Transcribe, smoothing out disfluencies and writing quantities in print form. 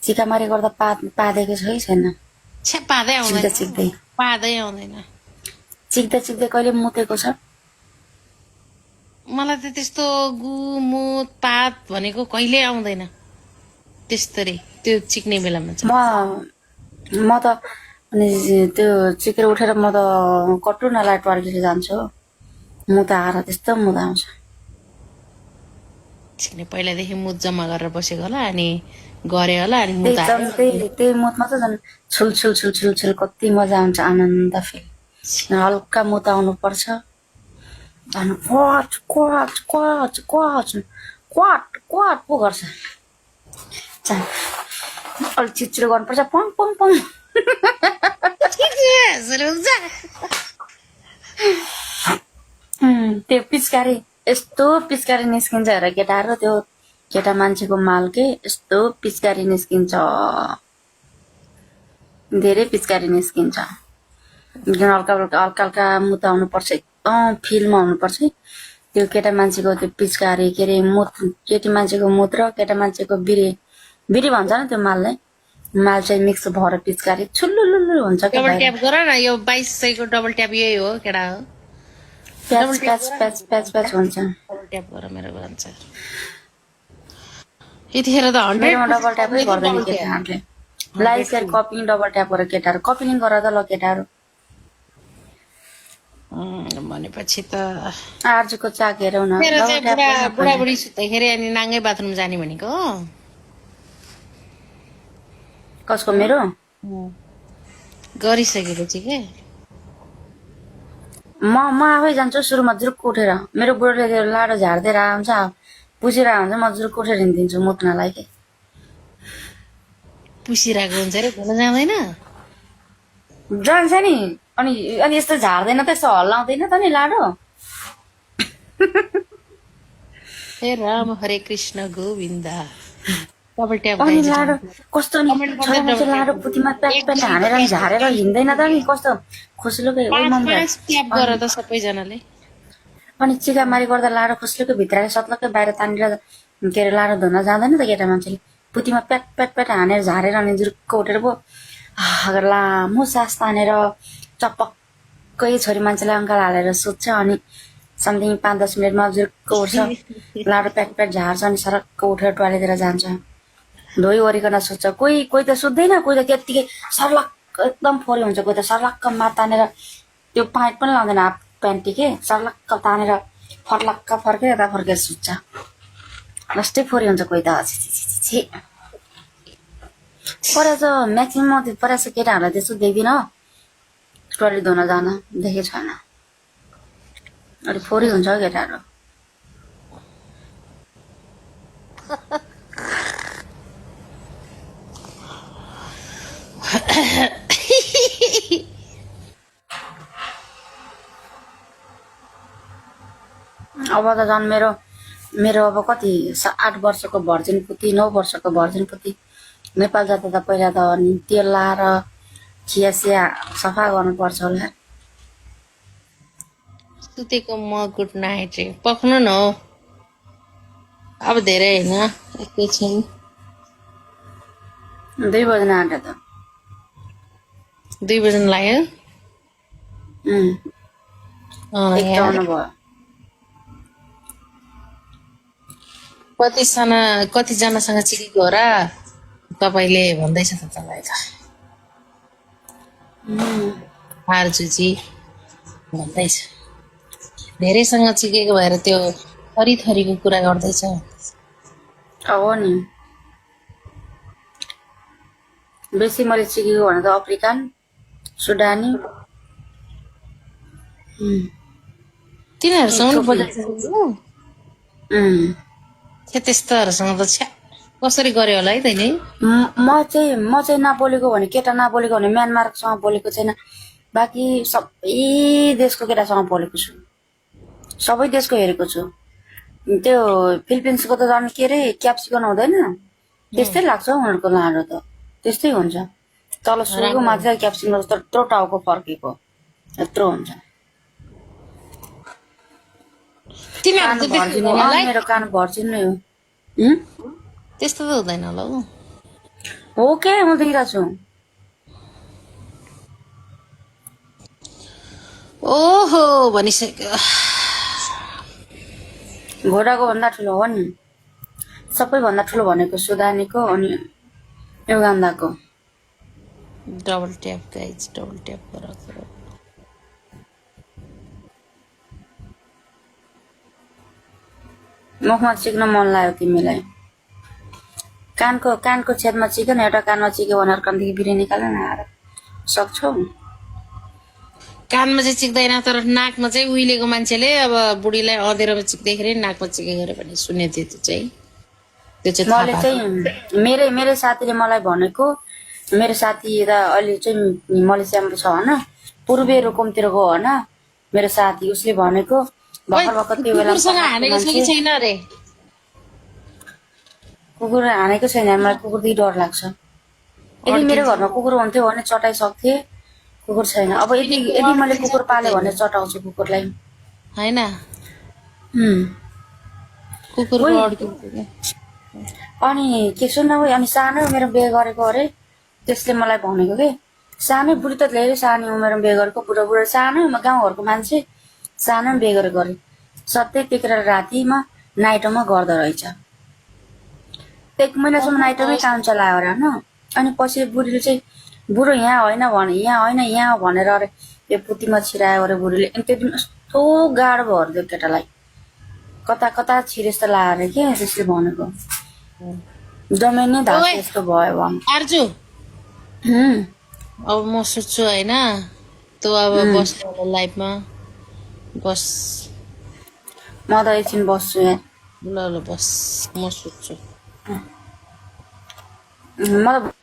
चिकामारी गर्दा पादेको छ कि छैन? छ्या पादै चिक्दा आउँदैन चिक्दै पादै आउँदैन चिक्दा चिक्दै कहिले मुतेको छ? मलाई त त्यस्तो गुमुत पात भनेको कहिले आउँदैन त्यस्तरी त्यो चिक्ने बेलामा चाहिँ म त अनि त्यो चिकेर उठेर म त कट्टु नलाई टर्केर जान्छु। मुता आएर त्यस्तो मुता आउँछ। चिक्ने पहिलादेखि मुत जम्मा गरेर बसेको होला अनि गरे होला अनि मुत त्यही आयो झन् त्यही मुतमा त झन् छुल छुल छुल छुल छुल कति मजा आउँछ, आनन्द फिल। हल्का मुत आउनुपर्छ, अनि क्वाच क्वाच क्वाच क्वाच क्वाट क्वाट पो गर्छ। अलिक चिचिरो गर्नुपर्छ, पङ पङ पङ। त्यो पिचकारी यस्तो पिचकारी निस्किन्छ हेर केटाहरू, त्यो केटा मान्छेको माल के यस्तो पिचकारी निस्किन्छ, धेरै पिचकारी निस्किन्छ। हल्का हल्का हल्का हल्का मुताउनु पर्छ, एकदम फिलमा हुनुपर्छ त्यो केटा मान्छेको त्यो पिचकारी। के अरे मुत, केटी मान्छेको मुत र केटा मान्छेको बिरे बिरे भन्छ नि त्यो माललाई, माल चाहिँ मिक्स भएर पिचकारी छुल्लुलुल्लु हुन्छ। डबल ट्याप गर न, यो 2200 को डबल ट्याप यही हो केटा हो। प्याच प्याच प्याच प्याच प्याच हुन्छ। डबल ट्याप गर मेरो भन्छ यतिखेर त 100 मेरोमा डबल ट्यापै गर्दैन केटाहरूले। Like share cupping double tap गरेर केटाहरू कपिङ गर त ल केटाहरू। भनेपछि त आर्जुको चाक हेरौ न, मेरो डबल चाहिँ ट्याप बुढाबुढी सुत्दाखेरि अनि नाङ्गै बाथरुम जाने भनेको कसको? मेरो गरिसकेपछि के म आफै जान्छु सुरुमा जुरुक्क उठेर। मेरो बुढोले त्यो लाडो झार्दै आउँछ, पुसिरहेको हुन्छ, म जुरुक्क उठेर हिँडिदिन्छु मुत्नलाई के। पुसिरहेको हुन्छ अरे घुम्न जाँदैन जान्छ नि, अनि अनि यस्तो झार्दैन त, यस्तो हल्लाउँदैन त नि लाडो। हे राम हरे कृष्ण गोविन्द डबल ट्याप अनि गाइज लाडो कस्तो नि छोरा मान्छे लाडो पुतीमा प्याट प्याट हानेर नि झारेर हिँड्दैन त नि, कस्तो खुसलुकै ओ मम्मी। 5 ट्याप गर त सबैजनाले। अनि चिकामारी गर्दा लाडो खुसलुकै भित्रको सत्लकै बाहिर तानेर के अरे लाडो धुन जाँदैन त केटा मान्छेले। पुतीमा प्याट प्याट प्याट हानेर झारेर अनि जुरुक्क उठेर पो लामो सास तानेर चपक्कै छोरी मान्छेलाई अङ्काल हालेर सुत्छ, अनि समथिङ 5-10 मिनटमा जुरुक्क उठ्छ, लाडो प्याट प्याट झार्छ, अनि सरक्क उठेर टोयलेटतिर जान्छ, धोइवरिकन सुत्छ। कोही कोही त सुत्दैन, कोही त त्यत्तिकै सर्लक्क एकदम फोरी हुन्छ, कोही त सर्लक्क मात तानेर त्यो पाइट पनि लाउँदैन, हाफ प्यान्टी के सर्लक्क तानेर फर्लक्क फर्केर यता फर्केर सुत्छ, जस्तै फोरी हुन्छ कोही त। परे त म्याक्सिमम परे चाहिँ केटाहरूलाई त्यस्तो देख्दिनँ टोयलेट धुन जान, देखेको छैन। अलिक फोरी हुन्छ केटाहरू। अब त झन् मेरो अब कति 8 वर्षको भर्जिन पुती, 9 वर्षको भर्जिन पुती नेपाल जाँदा त पहिला त अनि तेल लाएर खियासिया सफा गर्नुपर्छ होला। सुतेको म गुड नाइट रे पक्नु न हो अब धेरै होइन एकैछिन 2 बज्न आँट्यो त। 2 बज्न लाग्यो यार 51 भयो। कतिजनासँग चिकेको हो र तपाईँले भन्दैछ त तपाईँ त आर्जुजी भन्दैछ धेरैसँग चिकेको भएर त्यो थरीथरीको कुरा गर्दैछ। हो नि, बेसी मैले सिकेको भने त अफ्रिकन, सुडानी तिनीहरूसँग बजाइसकेको त्यस्तोहरूसँग त छ्या कसरी गर्यो होला है तैँले? म चाहिँ नबोलेको भने, केटा नबोलेको भने म्यानमारसँग बोलेको छैन, बाँकी सबै देशको केटासँग बोलेको छु, सबै देशको हेरेको छु। त्यो फिलिपिन्सको त झन् के अरे क्याप्सिकन हुँदैन, त्यस्तै लाग्छ उनीहरूको लाडो त त्यस्तै हुन्छ, तल सुरुको माथि क्याप्सिकन जस्तो यत्रो टाउको फर्केको यत्रो हुन्छ। कान भर्जिन हो, मेरो कान भर्जिन नै हो। त्यस्तो त हुँदैन होला ऊ हो के म देखिरहेको छु ओहो भनिसक्यो। घोडाको भन्दा ठुलो हो नि सबैभन्दा ठुलो भनेको सुदानीको अनि युगान्डाको double tap guys, double tap गर। मुखमा चिक्न मन लाग्यो तिमीलाई कानको छेदमा चिक्यो न एउटा कानमा चिक्यो भनेर कानदेखि बिरे निकाल न आएर सक्छौ कानमा चाहिँ चिक्दैन, तर नाकमा चाहिँ उहिलेको मान्छेले अब बुढीलाई अँधेरोमा चिक्दाखेरि नाकमा चिके गरे भने सुनेको थियो। त्यो चाहिँ थाहा मैले पाएको। चाहिँ मेरै साथीले मलाई भनेको मेरो साथी यता अहिले चाहिँ मलेसियामा छ होइन पूर्वे रुकुमतिरको होइन मेरो साथी उसले भनेको भर्खर भर्खर त्यो बेला कुकुरसँग हानेको छ कि छैन अरे? कुकुर हानेको छैन मलाई कुकुरदेखि डर लाग्छ यदि मेरो घरमा कुकुर हुन्थ्यो भने चटाइसक्थे कुकुर छैन अब यदि मैले कुकुर पाले भने चटाउँछु कुकुरलाई होइन कुकुरको अड्किन्छ। अनि के सुन्न अनि सानो मेरो बिहे गरेको अरे त्यसले मलाई भनेको के सानै बुढी त धेरै सानो उमेरमा बिहे गरेको बुढा सानो गाउँघरको मान्छे सानो बिहे गरेको अरे सधैँ त्यतिखेर रातिमा नाइटोमा गर्दो रहेछ 1 महिनासम्म नाइटोमै काम चलायो अरे होइन अनि पछि बुढीले चाहिँ बुढो यहाँ होइन यहाँ भनेर अरे त्यो पुतीमा छिरायो अरे बुढीले अनि त्यो दिन कस्तो गाह्रो भयो अरे त्यो केटालाई कता कता छिरे जस्तो लाग्यो अरे के त्यसले भनेको जमिन नै धास यस्तो भयो आर्जु अब म सोध्छु होइन तँ अब बस्नु होला लाइफमा बस। म त एकछिन बस्छु यहाँ ल ल बस म सोध्छु। म त